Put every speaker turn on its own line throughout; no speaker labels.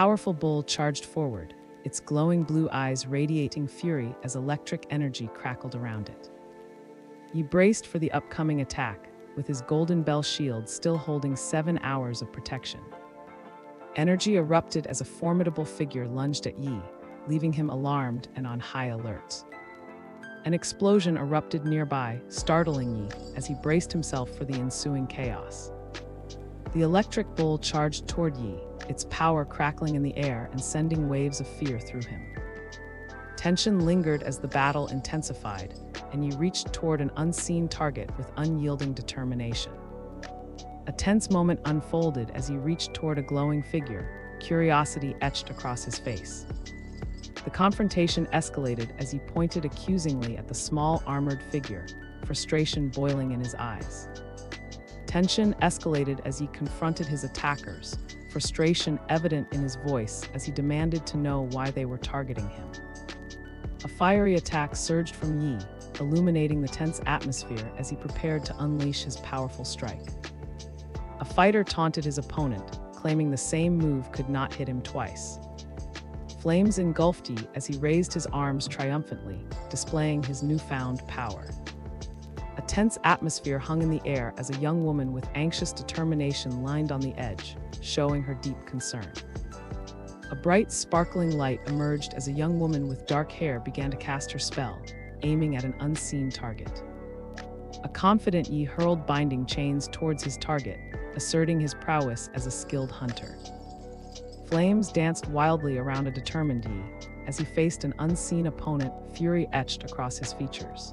powerful bull charged forward, its glowing blue eyes radiating fury as electric energy crackled around it. Yi braced for the upcoming attack, with his golden bell shield still holding 7 hours of protection. Energy erupted as a formidable figure lunged at Yi, leaving him alarmed and on high alert. An explosion erupted nearby, startling Yi as he braced himself for the ensuing chaos. The electric bull charged toward Yi, its power crackling in the air and sending waves of fear through him. Tension lingered as the battle intensified, and Yi reached toward an unseen target with unyielding determination. A tense moment unfolded as he reached toward a glowing figure, curiosity etched across his face. The confrontation escalated as he pointed accusingly at the small armored figure, frustration boiling in his eyes. Tension escalated as he confronted his attackers, frustration evident in his voice as he demanded to know why they were targeting him. A fiery attack surged from Yi, illuminating the tense atmosphere as he prepared to unleash his powerful strike. A fighter taunted his opponent, claiming the same move could not hit him twice. Flames engulfed Yi as he raised his arms triumphantly, displaying his newfound power. A tense atmosphere hung in the air as a young woman with anxious determination lined on the edge, showing her deep concern. A bright, sparkling light emerged as a young woman with dark hair began to cast her spell, aiming at an unseen target. A confident Yi hurled binding chains towards his target, asserting his prowess as a skilled hunter. Flames danced wildly around a determined Yi as he faced an unseen opponent, fury etched across his features.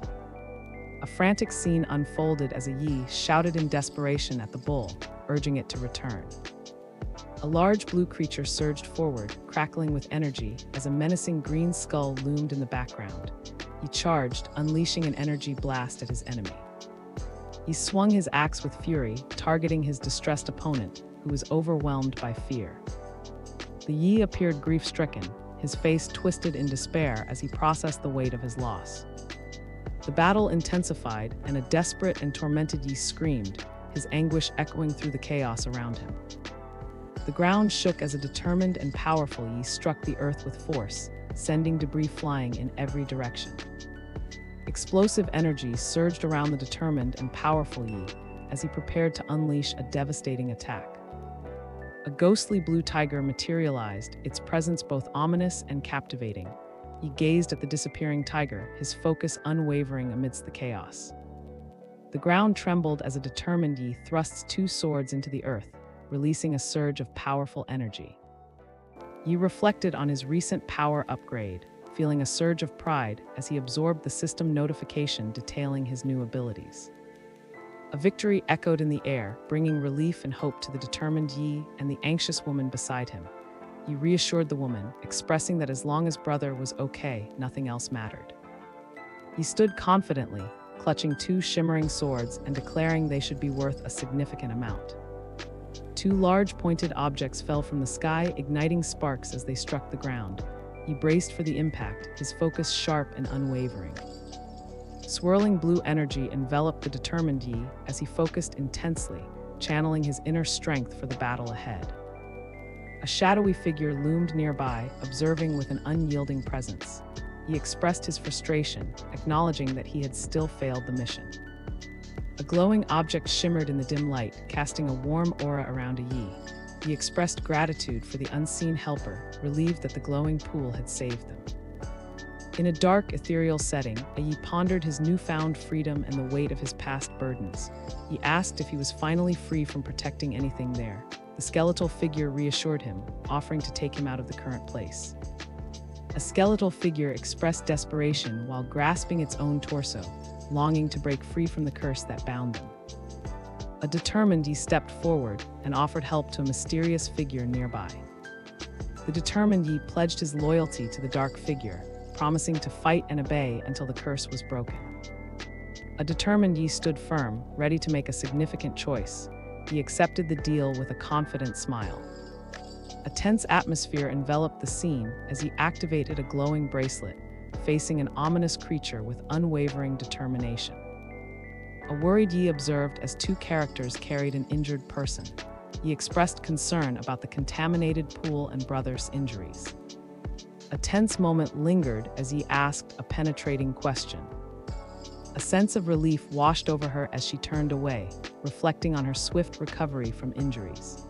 A frantic scene unfolded as a Yi shouted in desperation at the bull, urging it to return. A large blue creature surged forward, crackling with energy as a menacing green skull loomed in the background. He charged, unleashing an energy blast at his enemy. He swung his axe with fury, targeting his distressed opponent, who was overwhelmed by fear. The Yi appeared grief-stricken, his face twisted in despair as he processed the weight of his loss. The battle intensified, and a desperate and tormented Yi screamed, his anguish echoing through the chaos around him. The ground shook as a determined and powerful Yi struck the earth with force, sending debris flying in every direction. Explosive energy surged around the determined and powerful Yi as he prepared to unleash a devastating attack. A ghostly blue tiger materialized, its presence both ominous and captivating. He gazed at the disappearing tiger, his focus unwavering amidst the chaos. The ground trembled as a determined Yi thrusts 2 swords into the earth, releasing a surge of powerful energy. Yi reflected on his recent power upgrade, feeling a surge of pride as he absorbed the system notification detailing his new abilities. A victory echoed in the air, bringing relief and hope to the determined Yi and the anxious woman beside him. He reassured the woman, expressing that as long as brother was okay, nothing else mattered. He stood confidently, clutching 2 shimmering swords and declaring they should be worth a significant amount. 2 large pointed objects fell from the sky, igniting sparks as they struck the ground. He braced for the impact, his focus sharp and unwavering. Swirling blue energy enveloped the determined Yi as he focused intensely, channeling his inner strength for the battle ahead. A shadowy figure loomed nearby, observing with an unyielding presence. He expressed his frustration, acknowledging that he had still failed the mission. A glowing object shimmered in the dim light, casting a warm aura around a Yi. He expressed gratitude for the unseen helper, relieved that the glowing pool had saved them. In a dark, ethereal setting, a Yi pondered his newfound freedom and the weight of his past burdens. He asked if he was finally free from protecting anything there. The skeletal figure reassured him, offering to take him out of the current place. A skeletal figure expressed desperation while grasping its own torso, longing to break free from the curse that bound them. A determined Yi stepped forward and offered help to a mysterious figure nearby. The determined Yi pledged his loyalty to the dark figure, promising to fight and obey until the curse was broken. A determined Yi stood firm, ready to make a significant choice. He accepted the deal with a confident smile. A tense atmosphere enveloped the scene as he activated a glowing bracelet, facing an ominous creature with unwavering determination. A worried Yi observed as 2 characters carried an injured person. He expressed concern about the contaminated pool and brother's injuries. A tense moment lingered as he asked a penetrating question. A sense of relief washed over her as she turned away, reflecting on her swift recovery from injuries.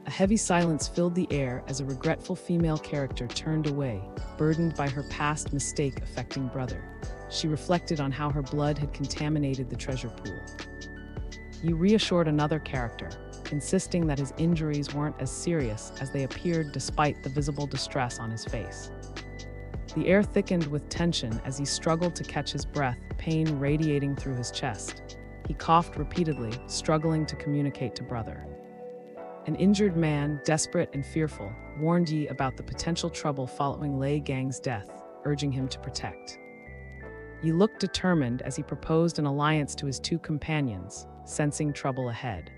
A heavy silence filled the air as a regretful female character turned away, burdened by her past mistake affecting brother. She reflected on how her blood had contaminated the treasure pool. He reassured another character, insisting that his injuries weren't as serious as they appeared despite the visible distress on his face. The air thickened with tension as he struggled to catch his breath, pain radiating through his chest. He coughed repeatedly, struggling to communicate to brother. An injured man, desperate and fearful, warned Yi about the potential trouble following Lei Gang's death, urging him to protect. Yi looked determined as he proposed an alliance to his two companions, sensing trouble ahead.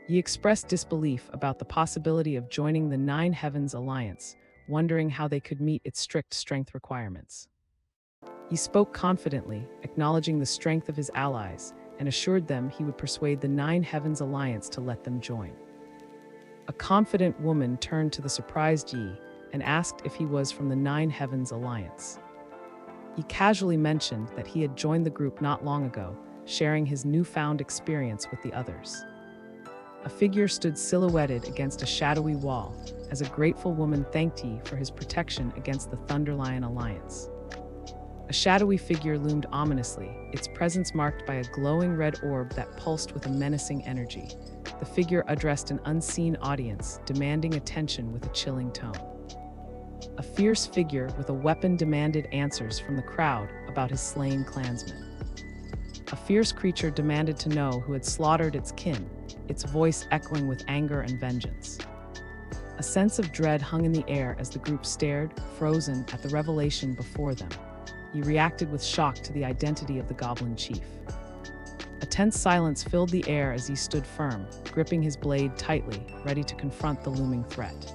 Yi expressed disbelief about the possibility of joining the Nine Heavens Alliance, wondering how they could meet its strict strength requirements. He spoke confidently, acknowledging the strength of his allies, and assured them he would persuade the Nine Heavens Alliance to let them join. A confident woman turned to the surprised Yi and asked if he was from the Nine Heavens Alliance. He casually mentioned that he had joined the group not long ago, sharing his newfound experience with the others. A figure stood silhouetted against a shadowy wall as a grateful woman thanked Yi for his protection against the Thunderlion Alliance. A shadowy figure loomed ominously, its presence marked by a glowing red orb that pulsed with a menacing energy. The figure addressed an unseen audience, demanding attention with a chilling tone. A fierce figure with a weapon demanded answers from the crowd about his slain clansmen. A fierce creature demanded to know who had slaughtered its kin, its voice echoing with anger and vengeance. A sense of dread hung in the air as the group stared, frozen, at the revelation before them. He reacted with shock to the identity of the goblin chief. A tense silence filled the air as he stood firm, gripping his blade tightly, ready to confront the looming threat.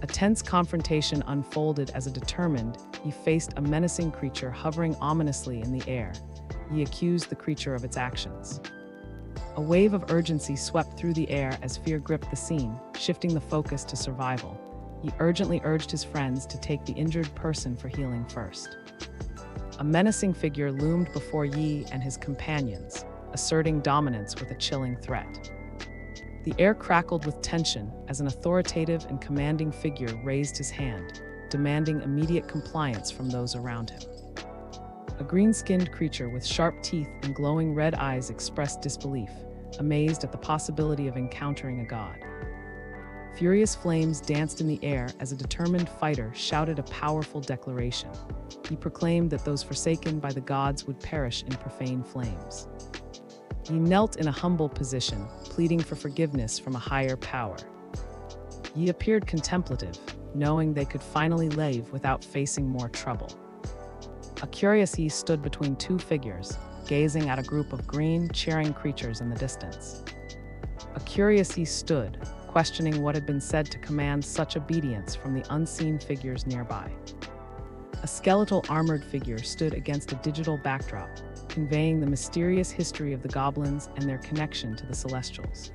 A tense confrontation unfolded as he faced a menacing creature hovering ominously in the air. He accused the creature of its actions. A wave of urgency swept through the air as fear gripped the scene, shifting the focus to survival. He urgently urged his friends to take the injured person for healing first. A menacing figure loomed before Yi and his companions, asserting dominance with a chilling threat. The air crackled with tension as an authoritative and commanding figure raised his hand, demanding immediate compliance from those around him. A green-skinned creature with sharp teeth and glowing red eyes expressed disbelief, amazed at the possibility of encountering a god. Furious flames danced in the air as a determined fighter shouted a powerful declaration. He proclaimed that those forsaken by the gods would perish in profane flames. He knelt in a humble position, pleading for forgiveness from a higher power. He appeared contemplative, knowing they could finally leave without facing more trouble. A curious Yi stood between two figures, gazing at a group of green, cheering creatures in the distance. A curious Yi stood, questioning what had been said to command such obedience from the unseen figures nearby. A skeletal armored figure stood against a digital backdrop, conveying the mysterious history of the goblins and their connection to the Celestials.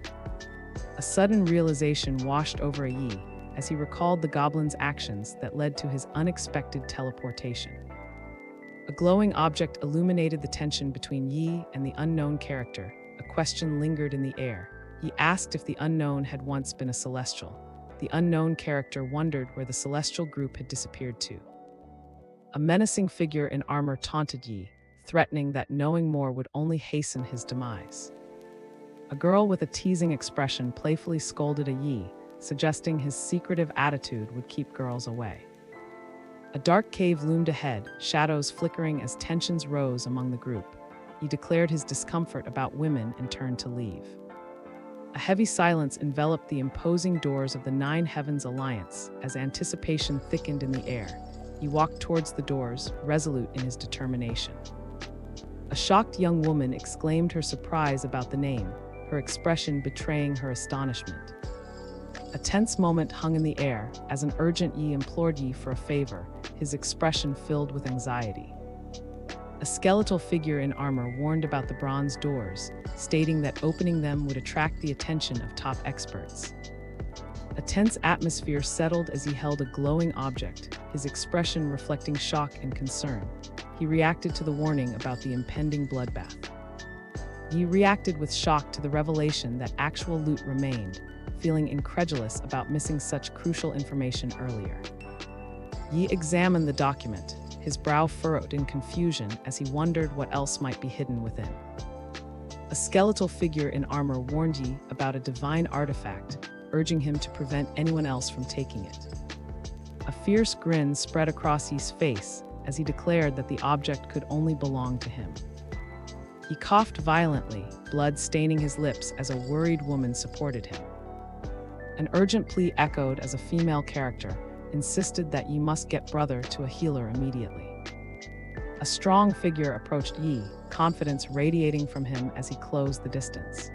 A sudden realization washed over Yi as he recalled the goblin's actions that led to his unexpected teleportation. A glowing object illuminated the tension between Yi and the unknown character. A question lingered in the air. He asked if the unknown had once been a Celestial. The unknown character wondered where the Celestial group had disappeared to. A menacing figure in armor taunted Yi, threatening that knowing more would only hasten his demise. A girl with a teasing expression playfully scolded a Yi, suggesting his secretive attitude would keep girls away. A dark cave loomed ahead, shadows flickering as tensions rose among the group. He declared his discomfort about women and turned to leave. A heavy silence enveloped the imposing doors of the Nine Heavens Alliance as anticipation thickened in the air. He walked towards the doors, resolute in his determination. A shocked young woman exclaimed her surprise about the name, her expression betraying her astonishment. A tense moment hung in the air as an urgent Yi implored Yi for a favor, his expression filled with anxiety. A skeletal figure in armor warned about the bronze doors, stating that opening them would attract the attention of top experts. A tense atmosphere settled as he held a glowing object, his expression reflecting shock and concern. He reacted to the warning about the impending bloodbath. Yi reacted with shock to the revelation that actual loot remained, feeling incredulous about missing such crucial information earlier. Yi examined the document, his brow furrowed in confusion as he wondered what else might be hidden within. A skeletal figure in armor warned Yi about a divine artifact, urging him to prevent anyone else from taking it. A fierce grin spread across Yi's face as he declared that the object could only belong to him. He coughed violently, blood staining his lips as a worried woman supported him. An urgent plea echoed as a female character insisted that Yi must get brother to a healer immediately. A strong figure approached Yi, confidence radiating from him as he closed the distance.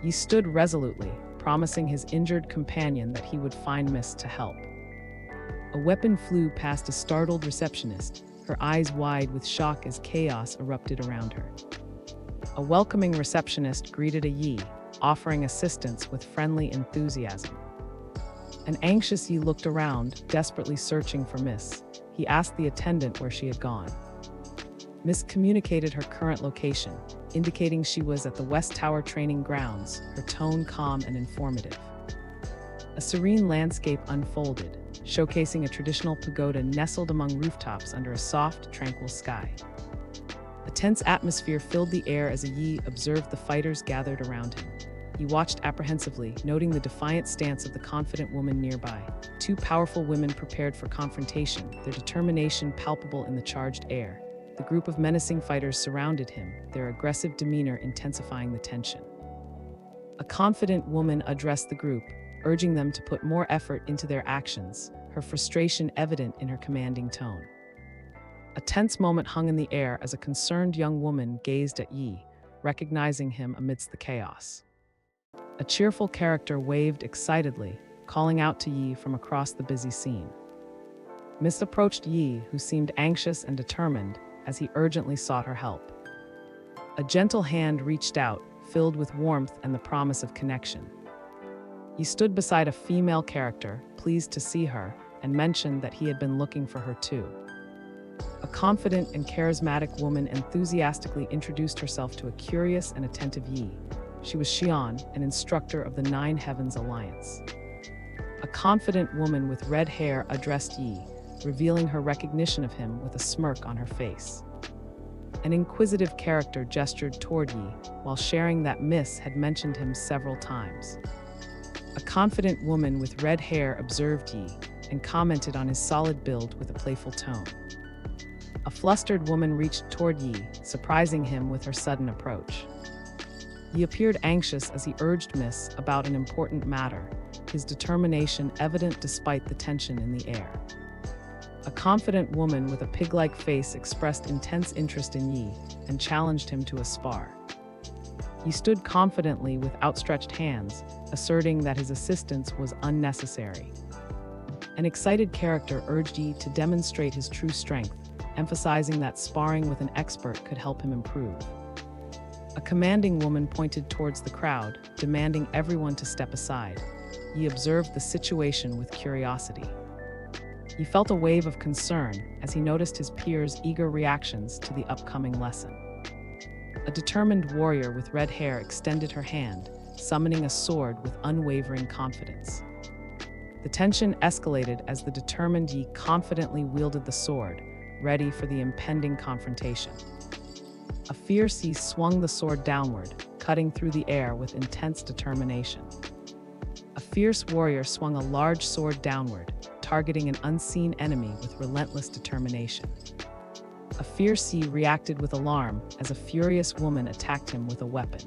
Yi stood resolutely, promising his injured companion that he would find mist to help. A weapon flew past a startled receptionist, her eyes wide with shock as chaos erupted around her. A welcoming receptionist greeted Yi, offering assistance with friendly enthusiasm. An anxious Yi looked around, desperately searching for Miss. He asked the attendant where she had gone. Miss communicated her current location, indicating she was at the West Tower training grounds, her tone calm and informative. A serene landscape unfolded, showcasing a traditional pagoda nestled among rooftops under a soft, tranquil sky. A tense atmosphere filled the air as Yi observed the fighters gathered around him. He watched apprehensively, noting the defiant stance of the confident woman nearby. Two powerful women prepared for confrontation, their determination palpable in the charged air. The group of menacing fighters surrounded him, their aggressive demeanor intensifying the tension. A confident woman addressed the group, urging them to put more effort into their actions, her frustration evident in her commanding tone. A tense moment hung in the air as a concerned young woman gazed at Yi, recognizing him amidst the chaos. A cheerful character waved excitedly, calling out to Yi from across the busy scene. Miss approached Yi, who seemed anxious and determined, as he urgently sought her help. A gentle hand reached out, filled with warmth and the promise of connection. He stood beside a female character, pleased to see her, and mentioned that he had been looking for her too. A confident and charismatic woman enthusiastically introduced herself to a curious and attentive Yi. She was Xian, an instructor of the Nine Heavens Alliance. A confident woman with red hair addressed Yi, revealing her recognition of him with a smirk on her face. An inquisitive character gestured toward Yi, while sharing that Miss had mentioned him several times. A confident woman with red hair observed Yi and commented on his solid build with a playful tone. A flustered woman reached toward Yi, surprising him with her sudden approach. He appeared anxious as he urged Miss about an important matter, his determination evident despite the tension in the air. A confident woman with a pig-like face expressed intense interest in Yi and challenged him to a spar. He stood confidently with outstretched hands, asserting that his assistance was unnecessary. An excited character urged Yi to demonstrate his true strength, emphasizing that sparring with an expert could help him improve. A commanding woman pointed towards the crowd, demanding everyone to step aside. He observed the situation with curiosity. He felt a wave of concern as he noticed his peers' eager reactions to the upcoming lesson. A determined warrior with red hair extended her hand, summoning a sword with unwavering confidence. The tension escalated as the determined Yi confidently wielded the sword, ready for the impending confrontation. A fierce Yi swung the sword downward, cutting through the air with intense determination. A fierce warrior swung a large sword downward, targeting an unseen enemy with relentless determination. A fierce Yi reacted with alarm as a furious woman attacked him with a weapon.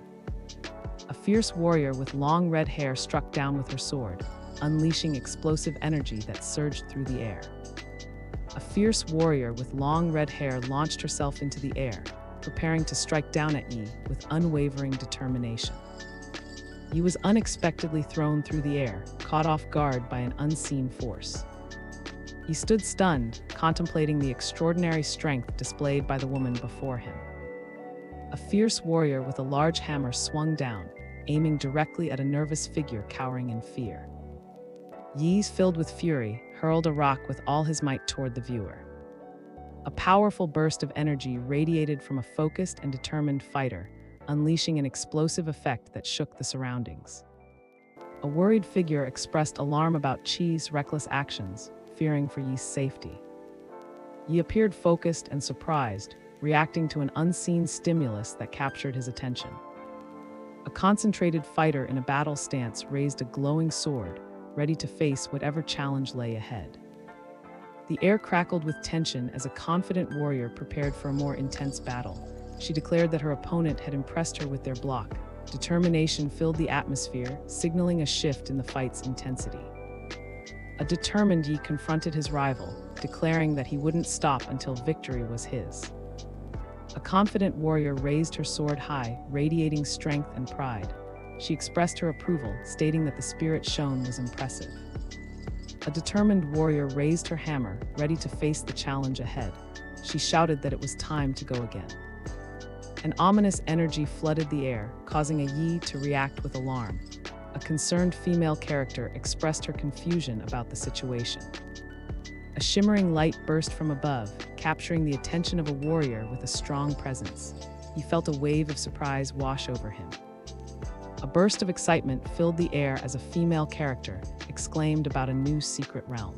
A fierce warrior with long red hair struck down with her sword, unleashing explosive energy that surged through the air. A fierce warrior with long red hair launched herself into the air, preparing to strike down at Yi with unwavering determination. Yi was unexpectedly thrown through the air, caught off guard by an unseen force. He stood stunned, contemplating the extraordinary strength displayed by the woman before him. A fierce warrior with a large hammer swung down, aiming directly at a nervous figure cowering in fear. Yi, filled with fury, hurled a rock with all his might toward the viewer. A powerful burst of energy radiated from a focused and determined fighter, unleashing an explosive effect that shook the surroundings. A worried figure expressed alarm about Qi's reckless actions, fearing for Yi's safety. Yi appeared focused and surprised, reacting to an unseen stimulus that captured his attention. A concentrated fighter in a battle stance raised a glowing sword, ready to face whatever challenge lay ahead. The air crackled with tension as a confident warrior prepared for a more intense battle. She declared that her opponent had impressed her with their block. Determination filled the atmosphere, signaling a shift in the fight's intensity. A determined Yi confronted his rival, declaring that he wouldn't stop until victory was his. A confident warrior raised her sword high, radiating strength and pride. She expressed her approval, stating that the spirit shown was impressive. A determined warrior raised her hammer, ready to face the challenge ahead. She shouted that it was time to go again. An ominous energy flooded the air, causing a Yi to react with alarm. A concerned female character expressed her confusion about the situation. A shimmering light burst from above, capturing the attention of a warrior with a strong presence. He felt a wave of surprise wash over him. A burst of excitement filled the air as a female character exclaimed about a new secret realm.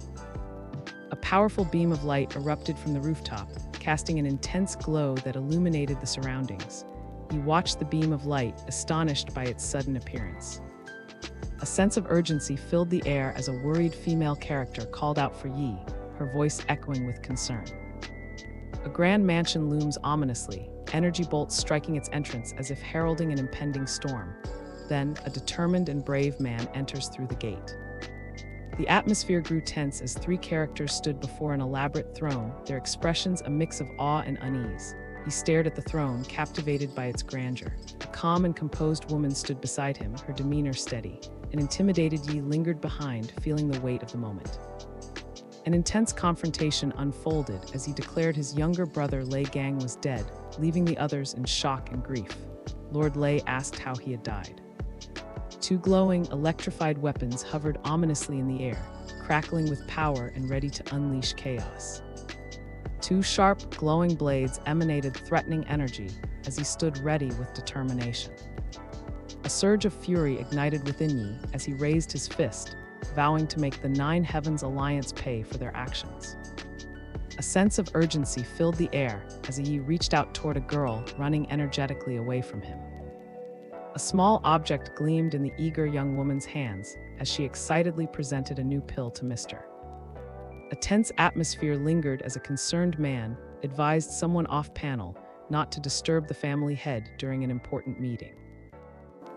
A powerful beam of light erupted from the rooftop, casting an intense glow that illuminated the surroundings. He watched the beam of light, astonished by its sudden appearance. A sense of urgency filled the air as a worried female character called out for Yi, her voice echoing with concern. A grand mansion looms ominously, energy bolts striking its entrance as if heralding an impending storm. Then, a determined and brave man enters through the gate. The atmosphere grew tense as three characters stood before an elaborate throne, their expressions a mix of awe and unease. He stared at the throne, captivated by its grandeur. A calm and composed woman stood beside him, her demeanor steady. An intimidated Yi lingered behind, feeling the weight of the moment. An intense confrontation unfolded as he declared his younger brother Lei Gang was dead, leaving the others in shock and grief. Lord Lei asked how he had died. Two glowing, electrified weapons hovered ominously in the air, crackling with power and ready to unleash chaos. Two sharp, glowing blades emanated threatening energy as he stood ready with determination. A surge of fury ignited within Yi as he raised his fist, vowing to make the Nine Heavens Alliance pay for their actions. A sense of urgency filled the air as Yi reached out toward a girl running energetically away from him. A small object gleamed in the eager young woman's hands as she excitedly presented a new pill to Mr. A tense atmosphere lingered as a concerned man advised someone off-panel not to disturb the family head during an important meeting.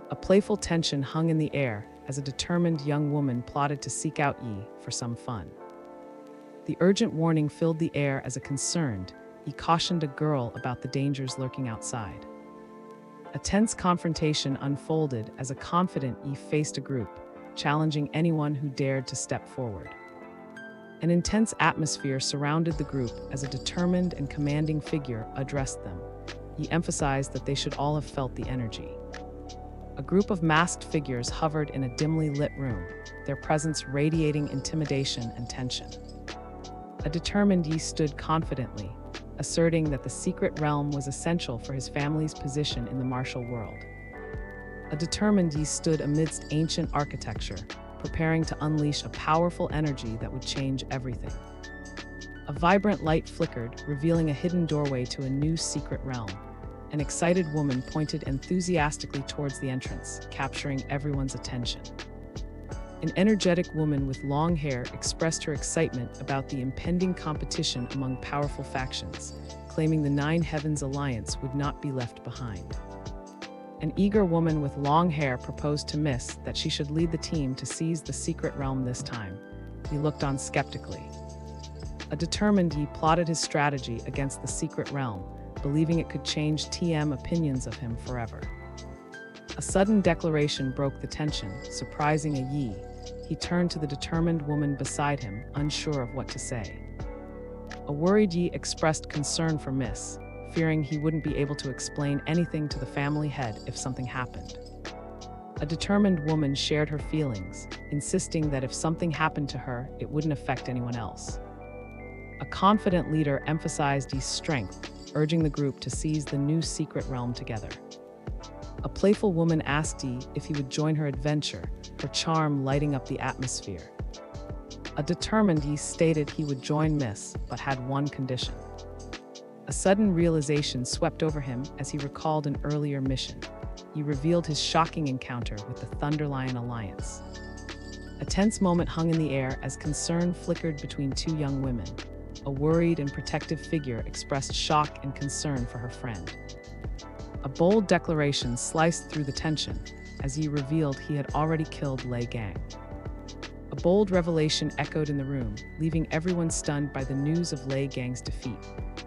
A playful tension hung in the air as a determined young woman plotted to seek out Yi for some fun. The urgent warning filled the air as a concerned Yi cautioned a girl about the dangers lurking outside. A tense confrontation unfolded as a confident Yi faced a group, challenging anyone who dared to step forward. An intense atmosphere surrounded the group as a determined and commanding figure addressed them. He emphasized that they should all have felt the energy. A group of masked figures hovered in a dimly lit room, their presence radiating intimidation and tension. A determined Yi stood confidently, asserting that the secret realm was essential for his family's position in the martial world. A determined Yi stood amidst ancient architecture, preparing to unleash a powerful energy that would change everything. A vibrant light flickered, revealing a hidden doorway to a new secret realm. An excited woman pointed enthusiastically towards the entrance, capturing everyone's attention. An energetic woman with long hair expressed her excitement about the impending competition among powerful factions, claiming the Nine Heavens Alliance would not be left behind. An eager woman with long hair proposed to Miss that she should lead the team to seize the secret realm this time. He looked on skeptically. A determined Yi plotted his strategy against the secret realm, believing it could change TM opinions of him forever. A sudden declaration broke the tension, surprising a Yi, he turned to the determined woman beside him, unsure of what to say. A worried Yi expressed concern for Miss, fearing he wouldn't be able to explain anything to the family head if something happened. A determined woman shared her feelings, insisting that if something happened to her, it wouldn't affect anyone else. A confident leader emphasized Yi's strength, urging the group to seize the new secret realm together. A playful woman asked Yi if he would join her adventure, her charm lighting up the atmosphere. A determined Yi stated he would join Miss, but had one condition. A sudden realization swept over him as he recalled an earlier mission. He revealed his shocking encounter with the Thunderlion Alliance. A tense moment hung in the air as concern flickered between two young women. A worried and protective figure expressed shock and concern for her friend. A bold declaration sliced through the tension as he revealed he had already killed Lei Gang. A bold revelation echoed in the room, leaving everyone stunned by the news of Lei Gang's defeat.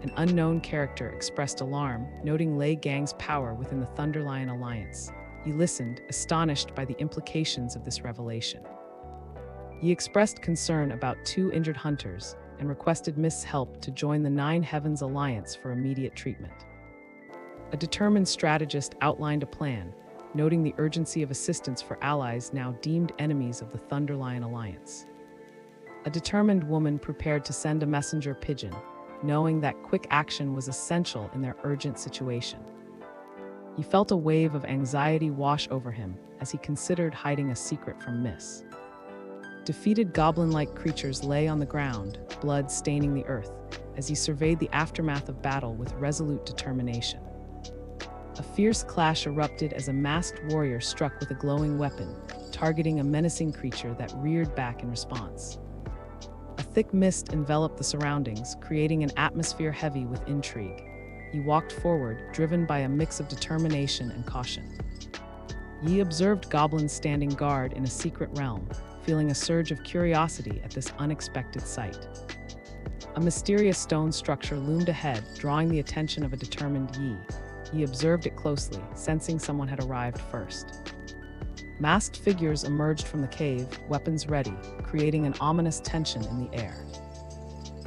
An unknown character expressed alarm, noting Lei Gang's power within the Thunderlion Alliance. He listened, astonished by the implications of this revelation. He expressed concern about two injured hunters and requested Miss' help to join the Nine Heavens Alliance for immediate treatment. A determined strategist outlined a plan, noting the urgency of assistance for allies now deemed enemies of the Thunderlion Alliance. A determined woman prepared to send a messenger pigeon, knowing that quick action was essential in their urgent situation. He felt a wave of anxiety wash over him as he considered hiding a secret from Miss. Defeated goblin-like creatures lay on the ground, blood staining the earth, as he surveyed the aftermath of battle with resolute determination. A fierce clash erupted as a masked warrior struck with a glowing weapon, targeting a menacing creature that reared back in response. A thick mist enveloped the surroundings, creating an atmosphere heavy with intrigue. He walked forward, driven by a mix of determination and caution. Yi observed goblins standing guard in a secret realm, feeling a surge of curiosity at this unexpected sight. A mysterious stone structure loomed ahead, drawing the attention of a determined Yi. He observed it closely, sensing someone had arrived first. Masked figures emerged from the cave, weapons ready, creating an ominous tension in the air.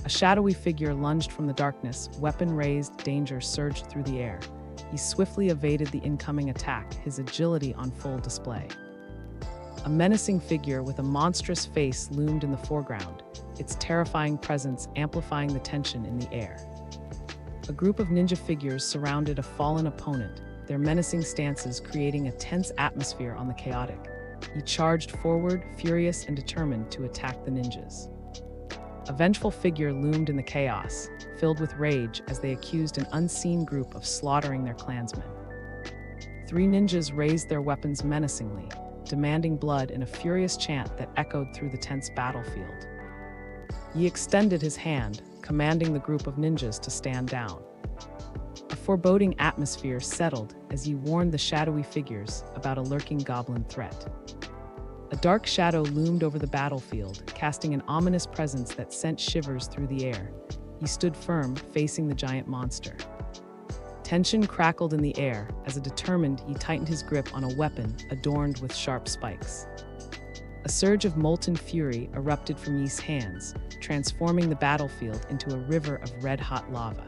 A shadowy figure lunged from the darkness, weapon raised, danger surged through the air. He swiftly evaded the incoming attack, his agility on full display. A menacing figure with a monstrous face loomed in the foreground, its terrifying presence amplifying the tension in the air. A group of ninja figures surrounded a fallen opponent, their menacing stances creating a tense atmosphere on the chaotic. He charged forward, furious and determined to attack the ninjas. A vengeful figure loomed in the chaos, filled with rage as they accused an unseen group of slaughtering their clansmen. Three ninjas raised their weapons menacingly, demanding blood in a furious chant that echoed through the tense battlefield. He extended his hand, commanding the group of ninjas to stand down. A foreboding atmosphere settled as he warned the shadowy figures about a lurking goblin threat. A dark shadow loomed over the battlefield, casting an ominous presence that sent shivers through the air. He stood firm, facing the giant monster. Tension crackled in the air as a determined he tightened his grip on a weapon adorned with sharp spikes. A surge of molten fury erupted from Yi's hands, transforming the battlefield into a river of red-hot lava.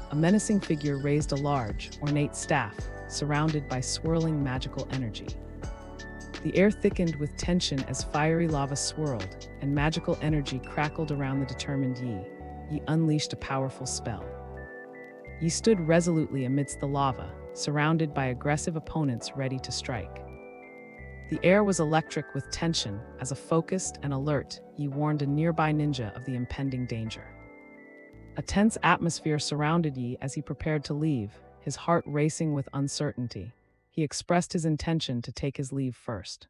A menacing figure raised a large, ornate staff, surrounded by swirling magical energy. The air thickened with tension as fiery lava swirled, and magical energy crackled around the determined Yi. He unleashed a powerful spell. Yi stood resolutely amidst the lava, surrounded by aggressive opponents ready to strike. The air was electric with tension as a focused and alert Yi warned a nearby ninja of the impending danger. A tense atmosphere surrounded Yi as he prepared to leave, his heart racing with uncertainty. He expressed his intention to take his leave first.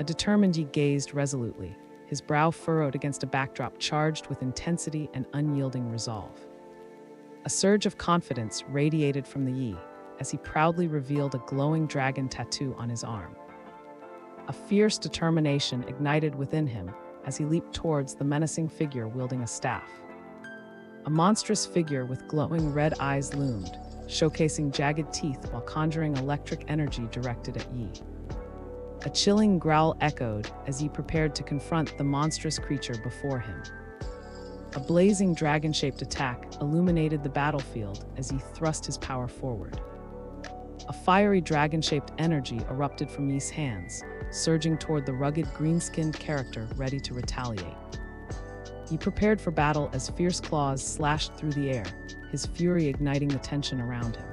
A determined Yi gazed resolutely, his brow furrowed against a backdrop charged with intensity and unyielding resolve. A surge of confidence radiated from the Yi as he proudly revealed a glowing dragon tattoo on his arm. A fierce determination ignited within him as he leaped towards the menacing figure wielding a staff. A monstrous figure with glowing red eyes loomed, showcasing jagged teeth while conjuring electric energy directed at Yi. A chilling growl echoed as he prepared to confront the monstrous creature before him. A blazing dragon-shaped attack illuminated the battlefield as he thrust his power forward. A fiery dragon-shaped energy erupted from Yi's hands, surging toward the rugged green-skinned character ready to retaliate. He prepared for battle as fierce claws slashed through the air, his fury igniting the tension around him.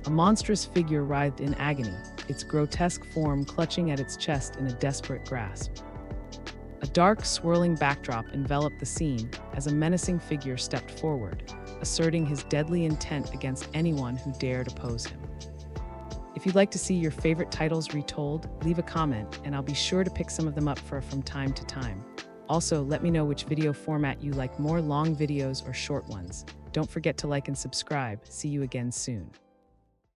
A monstrous figure writhed in agony, its grotesque form clutching at its chest in a desperate grasp. A dark, swirling backdrop enveloped the scene as a menacing figure stepped forward, asserting his deadly intent against anyone who dared oppose him. If you'd like to see your favorite titles retold, leave a comment and I'll be sure to pick some of them up from time to time. Also, let me know which video format you like more, long videos or short ones. Don't forget to like and subscribe. See you again soon.